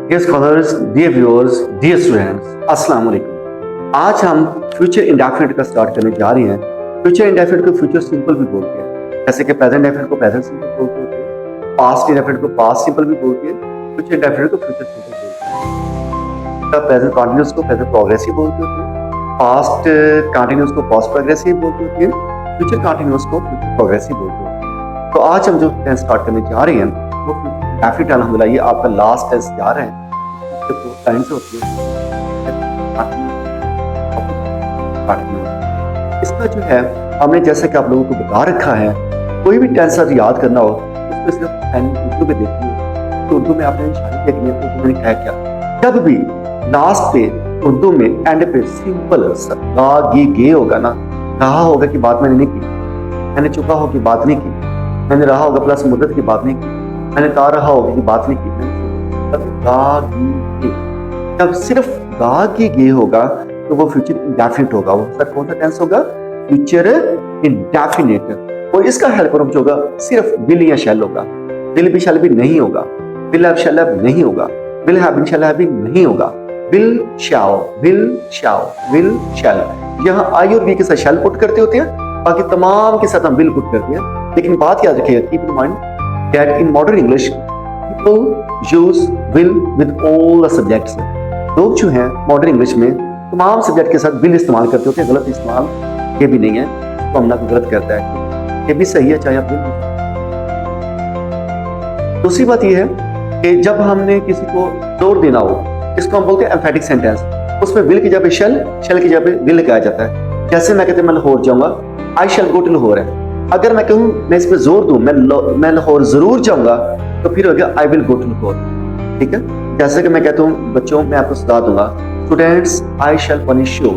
Dear scholars, dear viewers, dear students, अस्सलाम वालेकुम। आज हम फ्यूचर इंडेफिनिट का स्टार्ट करने जा रहे हैं। फ्यूचर इंडेफिनिट को फ्यूचर सिंपल भी बोलते हैं, जैसे कि प्रेजेंट इंडेफिनिट को प्रेजेंट सिंपल बोलते हैं, पास्ट इंडेफिनिट को पास्ट सिंपल भी बोलते हैं, फ्यूचर इंडेफिनिट को फ्यूचर सिंपल बोलते हैं। प्रेजेंट कंटीन्यूअस को प्रेजेंट प्रोग्रेसिव बोलते होते हैं, पास्ट कंटीन्यूअस को पास्ट प्रोग्रेसिव बोलते होते हैं, फ्यूचर कंटीन्यूअस को फ्यूचर प्रोग्रेसिव बोलते हैं। तो आज हम जो टेंस स्टार्ट करने जा रहे हैं वो डेफिनेट अल्हम्दुलिल्लाह ये आपका लास्ट टेस्ट जा रहा है। टाइम से होती है इसका जो है हमने जैसे कि आप लोगों को बता रखा है, कोई भी टेंस अगर याद करना हो उसको सिर्फ उर्दू में देखनी है। तो उर्दू में आपने निशानी देखनी है। तो मैंने कहा क्या, जब भी लास्ट पे उर्दू में एंड पे सिंपल गा गी गे होगा ना, रहा होगा कि बात मैंने नहीं की, मैंने चुका हो कि बात नहीं की, मैंने रहा होगा प्लस मुद्दत की बात नहीं की, मैंने कहा रहा होगा कि बात नहीं की, गा गी गे। जब सिर्फ गा गी गे होगा तो वो फ्यूचर इंडेफिनिट होगा। वो सर कौन सा टेंस होगा? Future indefinite. और इसका हेल्प वर्ब जो होगा सिर्फ विल या शैल होगा। विल भी शैल भी नहीं होगा, विल हैव शैल हैव नहीं होगा, will have been shall have been नहीं होगा। Will shall, will shall, will shall. यहाँ आई और वी के साथ शैल पुट करते होते हैं, बाकी तमाम के साथ हम विल पुट करते हैं। लेकिन बात याद रखिएगा, keep in mind that in modern English people use will with all the subjects। लोग जो हैं मॉडर्न इंग्लिश में तमाम सब्जेक्ट के साथ will इस्तेमाल करते होते हैं। गलत इस्तेमाल ये भी नहीं है, तो हम ना गलत करता है, ये भी सही है चाहे आप will। दूसरी बात ये है कि जब हमने किसी को जोर देना हो, इसको हम बोलते हैं एम्फेटिक सेंटेंस। उसमें will की जगह शैल, शैल की जगह will लगाया जाता है। जैसे मैं कहते हैं मैं लाहौर जाऊंगा, I shall go to Lahore है। अगर मैं कहूँ मैं इस पर जोर दूं, मैं लाहौर जरूर जाऊंगा, तो फिर हो गया I will go to Lahore. ठीक है, जैसे कि मैं कहता हूँ बच्चों मैं आपको सजा दूंगा, students I shall punish you.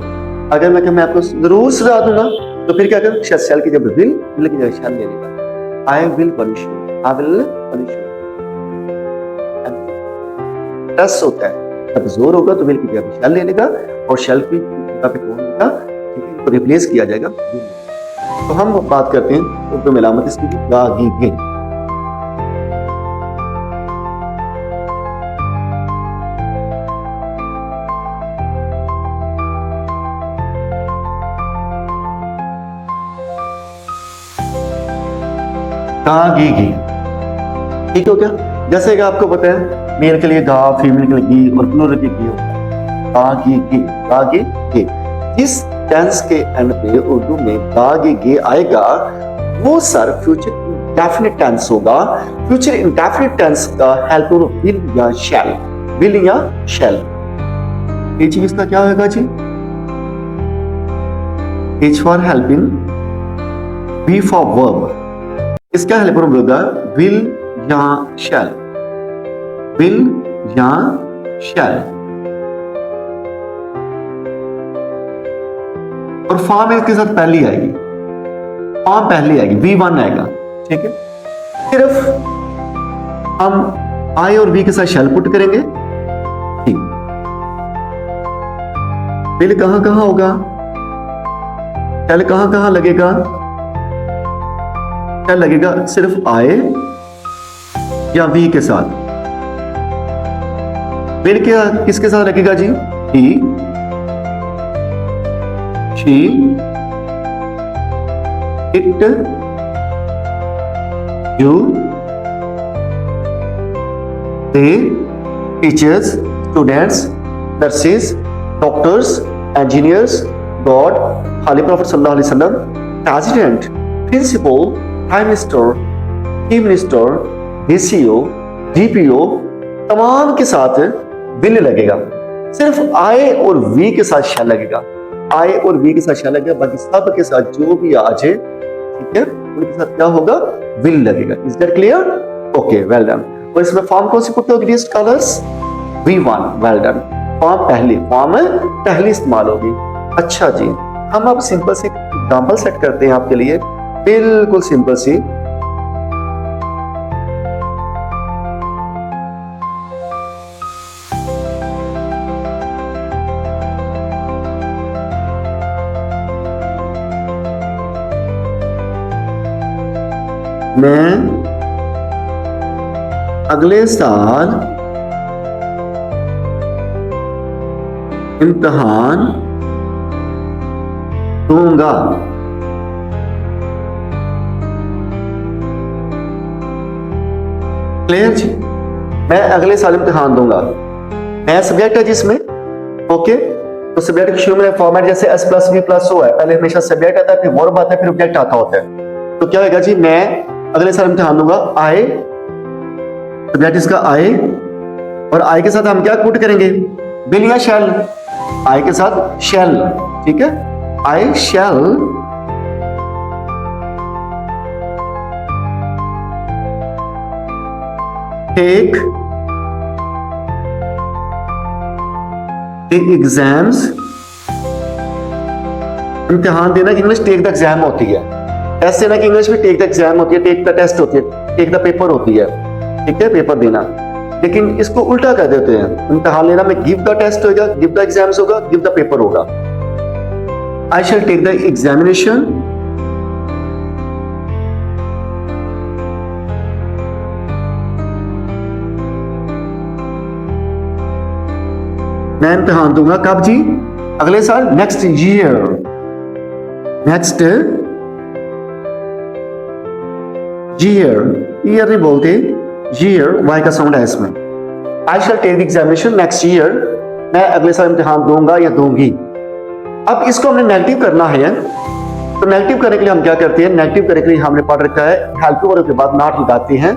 अगर मैं कहूँ मैं आपको जरूर सजा दूंगा, तो फिर क्या करूँ, शैल की जगह विल की जगह शैल ले लेगा। I will punish you, I will punish you. Plus होता है, जब जोर होगा तो विल की जगह शैल ले लेगा और शैल की जगह पे कौन होगा, ठीक है, तो रिप्लेस किया जाएगा। तो हम बात करते हैं उर्दू में अलामत इसकी गा गी गे। गा गी गी, ठीक हो क्या? जैसे कि आपको पता है मेल के लिए गा, फीमेल के लिए गी और प्लूरल के गी होता है। गा गी गी, गा गी गे। जिस टेंस के एंड पे उर्दू में गा गी गे आएगा वो सर फ्यूचर इंडेफिनिट टेंस होगा। फ्यूचर इंडेफिनिट टेंस का हेल्प वर्ब विल या शैल, विल या शैल। ये चीज इसका क्या होगा जी? H for helping, V for verb. इसका हेल्प वर्ब होगा विल या शैल, विल या शैल। और फॉर्म इसके साथ पहली आएगी, फॉर्म पहली आएगी, V1 आएगा। ठीक है, सिर्फ हम आई और वी के साथ शैल पुट करेंगे। ठीक, विल कहां कहां होगा, शैल कहां कहां लगेगा? शैल लगेगा सिर्फ आए या वी के साथ। विल क्या किसके साथ लगेगा जी? ही, she, it, you, they, teachers, students, nurses, doctors, engineers, God, Holy Prophet sallallahu alaihi wasallam, president, principal, prime minister, chief minister, DCO, DPO, तमाम के साथ विल लगेगा। सिर्फ आए और वी के साथ शैल लगेगा। आई और वी के साथ शैल लगेगा, बाकी सब के साथ जो भी आ जाए, ठीक है, उनके साथ क्या होगा? विल लगेगा। Is that clear? Okay, well done. और इसमें फॉर्म कौन सी पुट होगी dear scholars? V1, well done. Form पहली इस्तेमाल होगी। अच्छा जी, हम अब सिंपल से एग्जांपल सेट करते हैं आपके लिए, बिल्कुल सिंपल सी। मैं अगले साल इम्तिहान दूंगा। क्लियर जी? मैं अगले साल इम्तिहान दूंगा। मैं सब्जेक्ट है जिसमें, ओके, तो सब्जेक्ट के शुरू में फॉर्मेट जैसे S plus V plus O है, पहले हमेशा सब्जेक्ट आता है, फिर वर्ब आता है, फिर ऑब्जेक्ट आता होता है। तो क्या होगा जी, मैं अगले साल इम्तिहान दूंगा। आई, सब्जेक्ट इसका आई, और आई के साथ हम क्या पुट करेंगे, विल या शैल। आई के साथ शैल, ठीक है, आई शैल टेक द एग्जाम्स। इम्तिहान देना की इंग्लिश टेक द एग्जाम होती है, टेस्ट देना की इंग्लिश में टेक द एग्जाम होती है, टेक द टेस्ट होती है, टेक द पेपर होती है, ठीक है, पेपर देना। लेकिन इसको उल्टा कर देते हैं, इम्तिहान लेना में गिव द टेस्ट होगा, गिव द एग्जाम्स होगा, गिव द पेपर होगा। I shall take the examination मैं इम्तिहान दूंगा कब जी, अगले साल, next year. Next year, year नहीं बोलते, ईयर वाई का साउंड है इसमें। I shall take the examination next year, मैं अगले साल इम्तिहान दूंगा या दूंगी। अब इसको हमने नेगेटिव करना है, तो नेगेटिव करने के लिए हम क्या करते हैं, नेगेटिव करने के लिए हमने पढ़ रखा है हेल्प वर्ब के बाद नॉट लगाते हैं।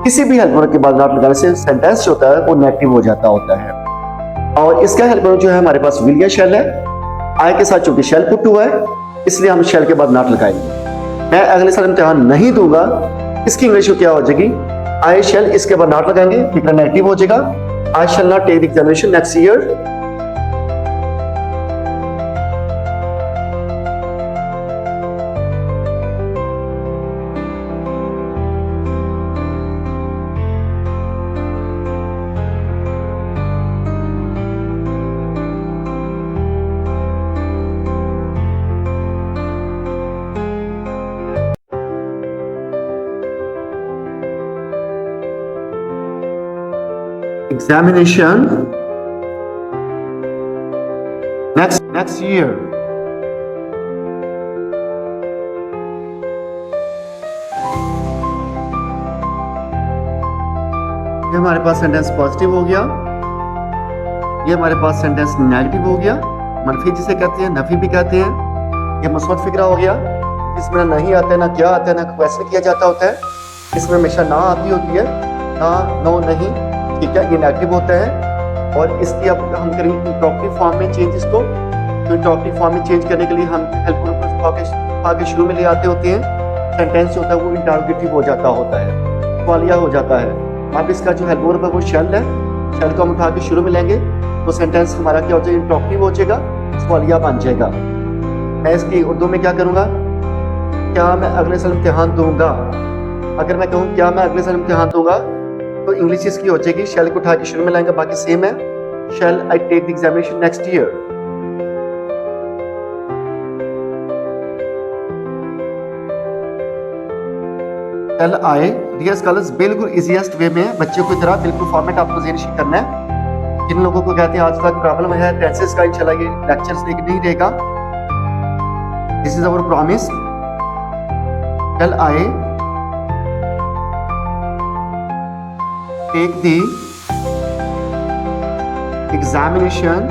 किसी भी हेल्प वर्ब के बाद नॉट लगाने से सेंटेंस जो होता है वो नेगेटिव हो जाता होता है। और इसका हेल्प वर्ब जो है हमारे पास विल या शैल है। आई के साथ चूंकि शैल पुट हुआ है, इसलिए हम शैल के बाद नॉट लगाएंगे। मैं अगले साल इम्तिहान नहीं दूंगा, इसकी इंग्लिश क्या हो जाएगी, आई शैल, इसके बाद नॉट लगाएंगे, फिर नेगेटिव हो जाएगा, I shall not take the examination next year. Examination next year। ये हमारे पास सेंटेंस पॉजिटिव हो गया, ये हमारे पास सेंटेंस नेगेटिव हो गया, मनफी जिसे कहते हैं, नफी भी कहते हैं। ये मुस्बत फिक्रा हो गया, जिसमें ना नहीं आता है, ना क्या आता है, ना क्वेश्चन किया जाता होता है, इसमें हमेशा ना आती होती है, ना, नो, नहीं, ठीक है, ये नेगेटिव होता है। और इसकी अब हम करेंगे इंटरॉगेटिव फॉर्म में चेंज इसको। तो इंटरॉगेटिव फॉर्म में चेंज करने के लिए हम हेल्प वर्ब को आगे शुरू में ले आते होते हैं। सेंटेंस जो होता है वो इंटरॉगेटिव हो जाता होता है, सवालिया हो जाता है। अब इसका जो हेल्प वर्ब है वो शैल है, शैल को हम उठा के शुरू में लेंगे तो सेंटेंस हमारा क्या हो जाएगा, इंटरॉगेटिव हो जाएगा, सवालिया बन जाएगा। मैं इसकी उर्दू में क्या करूँगा, क्या मैं अगले साल इम्तिहान दूंगा। अगर मैं कहूँ क्या मैं अगले साल इम्तिहान दूंगा, तो इंग्लिश इसकी हो जाएगी, शैल को उठा के शुरू में लाएंगे, बाकी सेम है, shall I take the examination next year. Shall I, dear scholars, बिल्कुल इजीएस्ट वे में बच्चों की तरह बिल्कुल फॉर्मेट आपको ज़हन करना है। जिन लोगों को कहते हैं आज तक प्रॉब्लम है टेंसेस का, इंशाल्लाह ये लेक्चर्स नहीं रहेगा, this is our promise. Shall I take the examination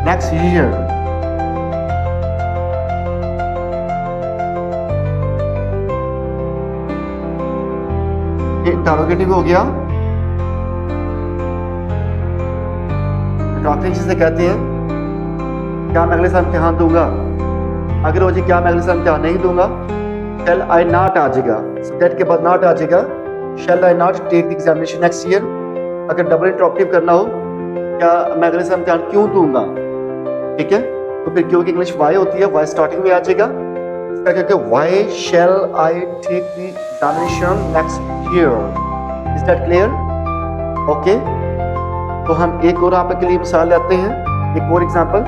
next year। ये इंटरोगेटिव हो गया, इंटरोगेटिव जिसे कहते हैं, क्या मैं अगले साल इम्तिहान दूंगा। अगर हो जाए क्या मैं अगले साल इम्तिहान नहीं दूंगा, शैल आई नॉट आ जाएगा, सब्जेक्ट के बाद नॉट आ जाएगा, shall I not take the examination next year. अगर डबल इंटरॉगेटिव करना हो, क्या मैं अगले साल इम्तिहान क्यों दूंगा, ठीक है, तो फिर क्योंकि इंग्लिश वाई होती है, वाई स्टार्टिंग में आ जाएगा। इसका क्या कहते हैं, why shall I take the examination next year. Is that clear? Okay, तो हम एक और आपके लिए मिसाल लेते हैं, एक और एग्जाम्पल।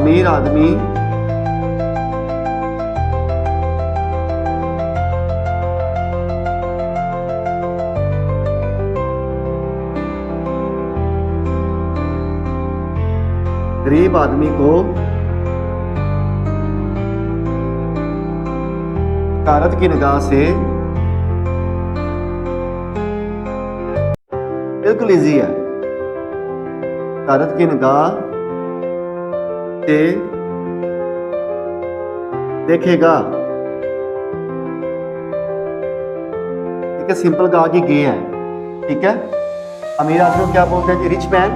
अमीर आदमी गरीब आदमी को हकारत की निगाह से, बिल्कुल इजी है, हकारत की निगाह से देखेगा। ठीक है, सिंपल का आगे गे है। ठीक है, अमीर आदमी को क्या बोलते हैं कि rich man,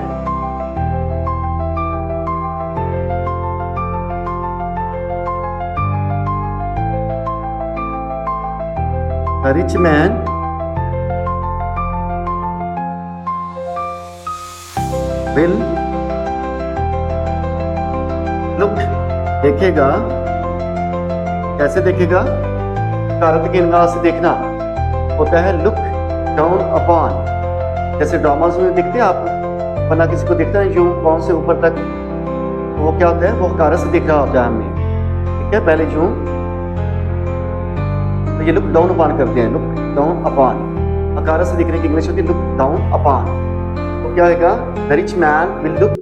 rich man will look, देखेगा। कैसे देखेगा? हकारत की निगाह से देखना होता है लुक डाउन अपॉन। जैसे ड्रामाज में देखते हैं आप, वरना किसी को देखते हैं यूं पांव से ऊपर तक, वो क्या होता है, वो हकारत से दिख रहा होता है हमें। ठीक है, पहले यूं, तो ये लुक डाउन अपॉन करते हैं, लुक डाउन अपॉन। हकारत से दिखने की इंग्लिश होती है लुक डाउन अपॉन। तो क्या होगा? The rich man will look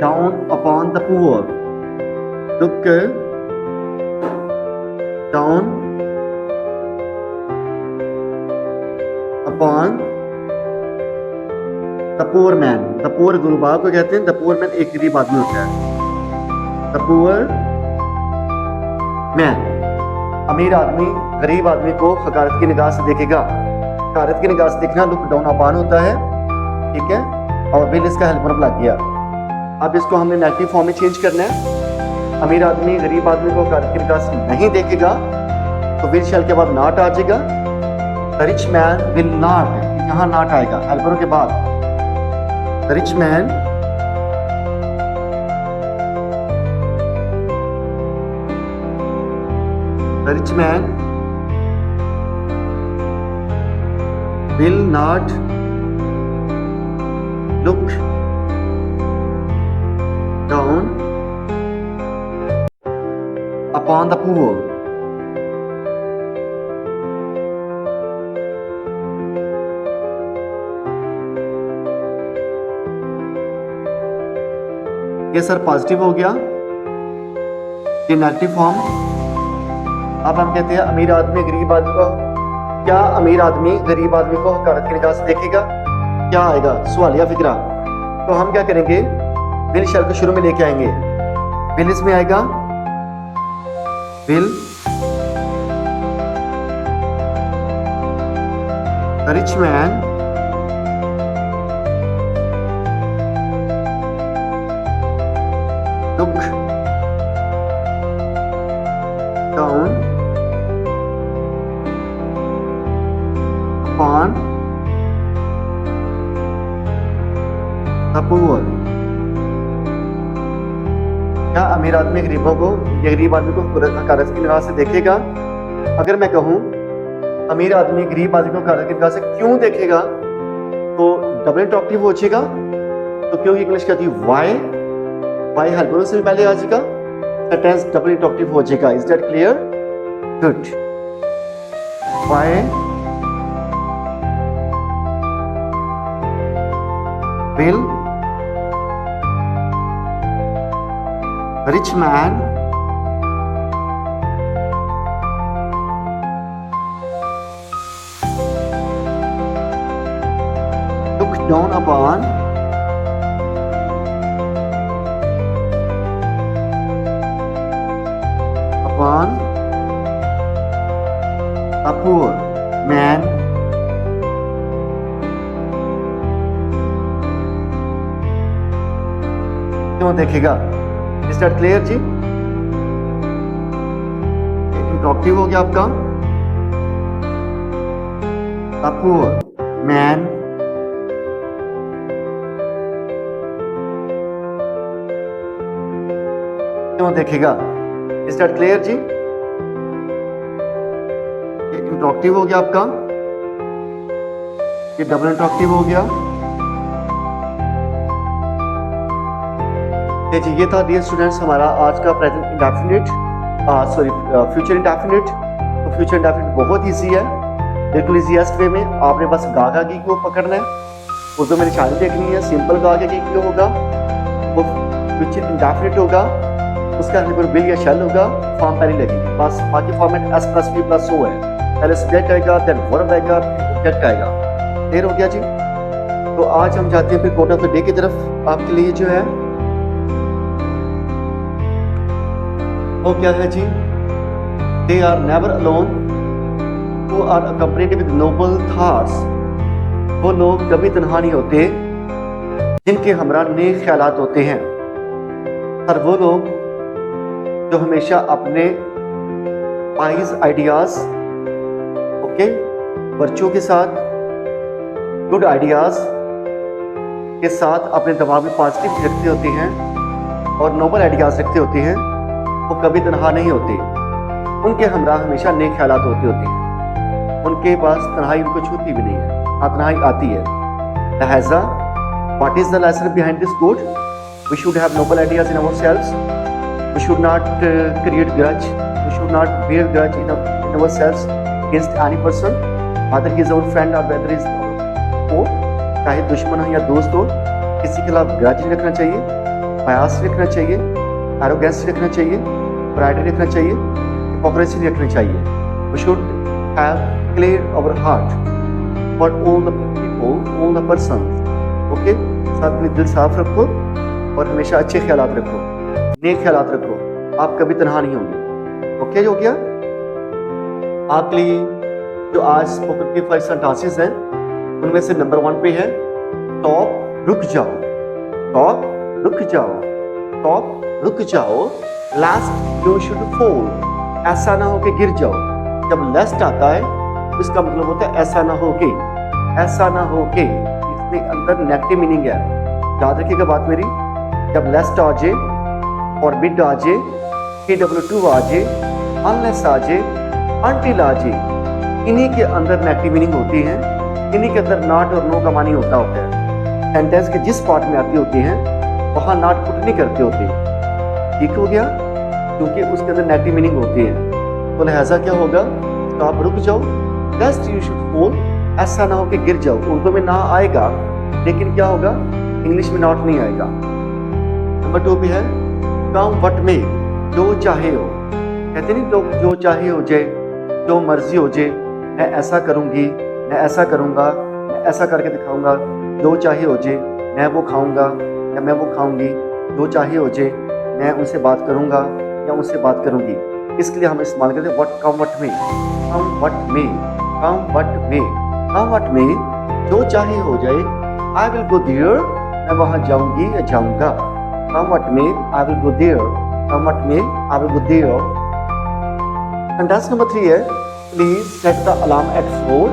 down upon the poor, look down upon the poor man. The poor गुरुबा को कहते हैं, द पुअर मैन एक गरीब आदमी होता है, द पुअर मैन। अमीर आदमी गरीब आदमी को हकारत की निगाह से देखेगा। हकारत की निगाह से देखना लुक डाउन अपॉन होता है। ठीक है, और विल इसका हेल्पर लग गया। अब इसको हमने नेगेटिव फॉर्म में चेंज करना है। अमीर आदमी गरीब आदमी को हकारत की निगाह से नहीं देखेगा, तो विल शैल के बाद नॉट आ जाएगा। The rich man will not, यहाँ नॉट आएगा हेल्परों के बाद। The rich man The rich man will not look down upon the poor. ये सर पॉजिटिव हो गया, ये नेगेटिव फॉर्म। अब हम कहते हैं अमीर आदमी गरीब आदमी को, क्या अमीर आदमी गरीब आदमी को हकारत की निगाह से देखेगा? क्या आएगा? सवालिया फिक्रा। तो हम क्या करेंगे? विल शैल को शुरू में लेके आएंगे। विल इसमें आएगा, will the rich man look down upon the poor। क्या अमीर आदमी गरीबों को या गरीब आदमी को हकारत की निगाह से देखेगा? अगर मैं कहूं अमीर आदमी गरीब आदमी को हकारत की निगाह से क्यों देखेगा, तो डबल इंटरॉक्टिव हो जाएगा। तो क्यों इंग्लिश कहती है वाई, वाई हेल्परों से भी पहले आ जाएगा, सेंटेंस डबल इंटरॉक्टिव हो जाएगा। Is that clear? Good. Why will rich man look down upon a poor man क्यों देखेगा? इज दैट क्लियर जी? इंटरॉक्टिव हो गया आपका। A poor man क्यों देखेगा? इज दैट क्लियर जी? इंटरॉक्टिव हो गया आपका, ये डबल इंटरॉक्टिव हो गया। जी ये था डियर स्टूडेंट्स हमारा आज का प्रेजेंट इंडेफिनिट फ्यूचर इंडेफिनिट। तो फ्यूचर इंडेफिनिट बहुत ईजी है, बिल्कुल ईजीएस्ट वे में। आपने बस गा की को पकड़ना है, उर्दू में निशानी देखनी है। सिंपल गा की क्यों होगा, वो फ्यूचर इंडेफिनिट होगा, उसका विल या शैल होगा, फॉर्म पहले लगेगी। बस बाकी format S plus V plus O है। पहले सब्जेक्ट आएगा, देन वर्ब आएगा, फिर ऑब्जेक्ट आएगा। क्लियर हो गया जी। तो आज हम जाते हैं फिर कोट ऑफ द डे की तरफ। आपके लिए जो है वो क्या है जी, they are never alone who are accompanied with noble thoughts. वो लोग कभी तन्हा नहीं होते जिनके हमरा नेक ख्यालात होते हैं। और वो लोग जो हमेशा अपने वाइज आइडियाज ओके वर्चू के साथ, गुड आइडियाज के साथ अपने दिमाग में पॉजिटिव रखते होते हैं और नोबल आइडियाज रखते होते हैं, वो कभी तन्हा नहीं होते। उनके हमरा हमेशा नेक ख्यालात होते हैं। उनके पास तन्हाई उनको छूती भी नहीं है, हाँ तन्हाई आती है। लिहाजा what is the lesson behind this quote, we should have noble ideas in ourselves, we should not create grudge, we should not bear grudge in ourselves against any person, whether he is our friend or whether he is foe, चाहे दुश्मन हो या दोस्त हो, किसी के खिलाफ grudge नहीं रखना चाहिए, प्रयास रखना चाहिए, एरोगेंस रखना चाहिए, प्राइड रखना चाहिए, हिपोक्रेसी नहीं रखनी चाहिए। We should have clear our heart for all the people, all the persons. Okay, साथ में दिल साफ रखो और हमेशा अच्छे ख्यालात रखो, नेक ख्यालात रखो, आप कभी तन्हा नहीं होंगे। ओके हो गया। आपके लिए जो आज स्पोकन के 5 सेंटेंसेस हैं उनमें से नंबर 1 पे है स्टॉप रुक जाओ, स्टॉप रुक जाओ, स्टॉप रुक जाओ, लेस्ट यू शुड फॉल, ऐसा ना हो कि गिर जाओ। जब लेस्ट आता है इसका मतलब होता है ऐसा ना हो कि, ऐसा ना हो कि, इसमें अंदर नेगेटिव मीनिंग है। याद रखिएगा बात मेरी, जब लेस्ट आ जाए, फॉरबिड आ जाए, KW2 आ जाए, अनलेस आ जाए, अनटिल आ जाए, इन्हीं के अंदर नेगेटिव मीनिंग होती है। इन्हीं के अंदर नॉट और नो का मानी होता है। सेंटेंस के जिस पार्ट में आती होती हैं वहां नॉट पुट नहीं करते होते। ठीक हो गया, क्योंकि उसके अंदर नेगेटिव मीनिंग होती है। तो लिहाजा क्या होगा, तो आप रुक जाओ, लेस्ट यू शुड फॉल, ऐसा ना हो कि गिर जाओ। उर्दू में ना आएगा लेकिन क्या होगा, इंग्लिश में नॉट नहीं आएगा। नंबर 2 भी है कम वट में, जो चाहे हो। कहते नहीं लोग जो चाहे हो जाए, जो मर्जी हो जाए, मैं ऐसा करूंगी, मैं ऐसा करूंगा, मैं ऐसा करके दिखाऊंगा, जो चाहे हो जाए, मैं वो खाऊंगा या मैं वो खाऊंगी, जो चाहे हो जाए, मैं उनसे बात करूंगा या उनसे बात करूंगी। इसके लिए हम इस्तेमाल करते हैं व्हाट, कम वट में, कम वट में, कम वट में, कम वट में, जो चाहे हो जाए, आई विल गो देयर, मैं वहां जाऊंगी या जाऊंगा। Come what may I will go there, come what may I will go there. Sentence number 3 है please set the alarm at 4,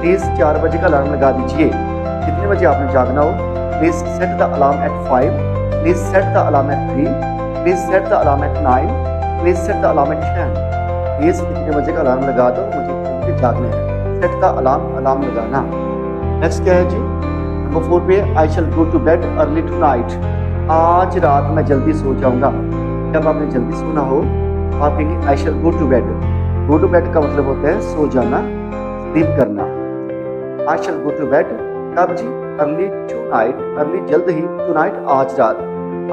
please 4 बजे का अलार्म लगा दीजिए। कितने बजे आपने जागना हो, please set the alarm at 5, please set the alarm at 3, please set the alarm at 9, please set the alarm at 10। Please कितने बजे का अलार्म लगा दो, मुझे जागना है। सेट द अलार्म, अलार्म लगाना। नेक्स्ट क्या है जी, नंबर 4 पे I shall go to bed early tonight, आज रात मैं जल्दी सो जाऊंगा। जब आपने जल्दी सोना हो आप कहेंगे I shall go to bed. Go to bed का मतलब होता है सो जाना, स्लीप करना। आई शैल गो टू बेड कब जी, अर्ली टू नाइट, अर्ली जल्द ही, टू नाइट आज रात,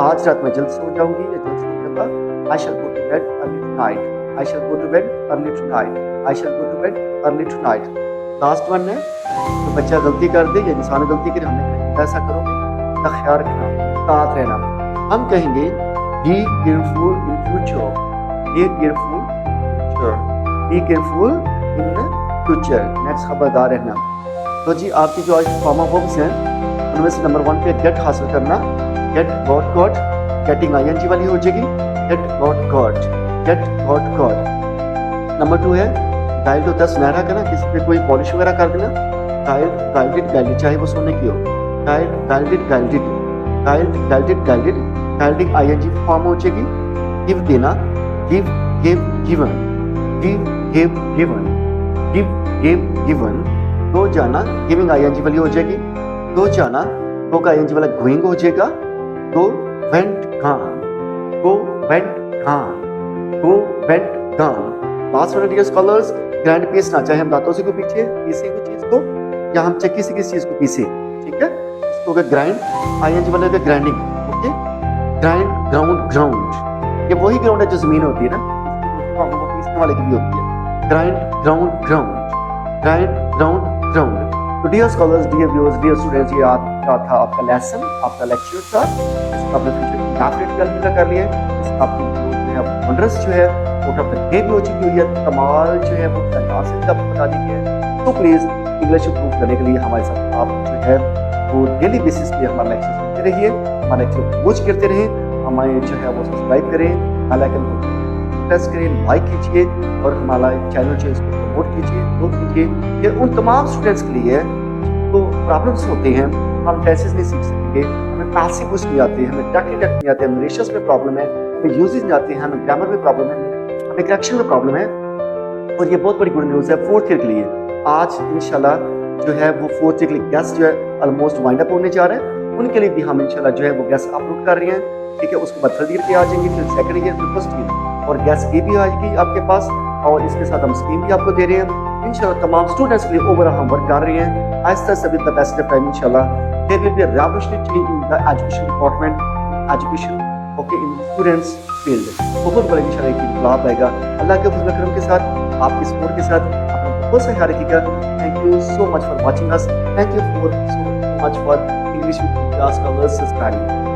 आज रात मैं जल्द सो जाऊंगी या जल्द सो जाऊंगा। I shall go to bed early tonight, I shall go to bed early tonight, I shall go to bed early tonight. Last one है तो बच्चा गलती कर दे या इंसान गलती करे, हमने कहा ऐसा करो, का ख्याल रखना, साथ रहना। हम कहेंगे be careful in future, be careful future, be careful in future, next खबरदार रहना। तो जी आपकी जो आज फॉर्म ऑफ वर्ब्स हैं उनमें से नंबर 1 पे गेट हासिल करना, get got got, getting ING वाली हो जाएगी, get got got, get got got. Number 2 है डायल टू 10 सुनहरा करना, किसी पे कोई पॉलिश वगैरह कर देना, डायल गाइडेड गाइडेड, चाहे वो सोने की हो, dial guided guided, dial guided guided, guiding ING form हो जाएगी। गिव देना, give give given, give give given, give give given. दो जाना गिविंग ING वाली हो जाएगी, दो जाना दो का ING वाला गोइंग हो जाएगा, दो went gone, go went gone, go went gone. Last one dear scholars, grind पीसना, चाहे हम दांतों से को पीछे पीसे कोई चीज को या हम चक्की से किसी चीज को पीसे, ठीक है, इसको होगा ग्राइंड, आईएनजी बनेगा grinding, okay, grind, ground, ground, ये वही ग्राउंड है जो जमीन होती है ना, वो पीसने वाले की भी होती है, grind, ground, ground, grind, ground, ground. तो dear scholars, dear viewers, dear students, ये आपका था आपका लेसन, आपका लेक्चर था, आपने डेफिनेटली कर लिया है, आपकी जो है वंडर्स जो है वो डे भी हो चुकी हुई है, कमाल जो है वो आपको बता दी है। तो प्लीज इंग्लिश इंप्रूव करने के लिए हमारे साथ आप जो है वो डेली बेसिस पे हमारा लेक्चर सुनते रहिए, हमारा लेक्चर वॉच करते रहिए, हमारे जो है वो सब्सक्राइब करें, बेल आइकन को प्रेस करें, लाइक कीजिए और हमारा चैनल जो है इसको प्रमोट कीजिए, ग्रोथ कीजिए। ये उन तमाम स्टूडेंट्स के लिए तो प्रॉब्लम्स होते हैं, हम टेंसेस नहीं सीख सकेंगे, हमें पैसिव वॉइस नहीं आते, हमें टेक्निक नहीं आते, हमें रेशियोस में प्रॉब्लम है, हमें यूजेस नहीं आते हैं, हमें ग्रामर में प्रॉब्लम है, हमें करेक्शन में प्रॉब्लम है। और ये बहुत बड़ी गुड न्यूज़ है फोर्थ ईयर के लिए। आज इंशाल्लाह जो है वो फोर्थ ईयर के लिए गेस्ट जो है ऑलमोस्ट वाइंड अप होने जा रहे हैं, उनके लिए भी हम इंशाल्लाह जो है वो गेस्ट अपलोड कर रहे हैं, ठीक है। उसके बाद थर्ड ईयर के आ जाएंगे, फिर सेकंड ईयर, फिर फर्स्ट ईयर, और गेस्ट की भी आएगी आपके पास, और इसके साथ हम स्कीम भी आपको दे रहे हैं इंशाल्लाह। तमाम स्टूडेंट्स के लिए ओवरऑल हम वर्क कर रहे हैं आहिस्ता से with the best of time इंशाल्लाह। There will be a revolutionary change in the education department, education, okay, in students field. बहुत बड़ा इंशाल्लाह एक इनकलाब आएगा अल्लाह के फजल करम के साथ, आपके सपोर्ट के साथ। अपना बहुत सा ख्याल रखिएगा। Thank you so much for watching us, thank you for so much for English class का सब्सक्राइबिंग।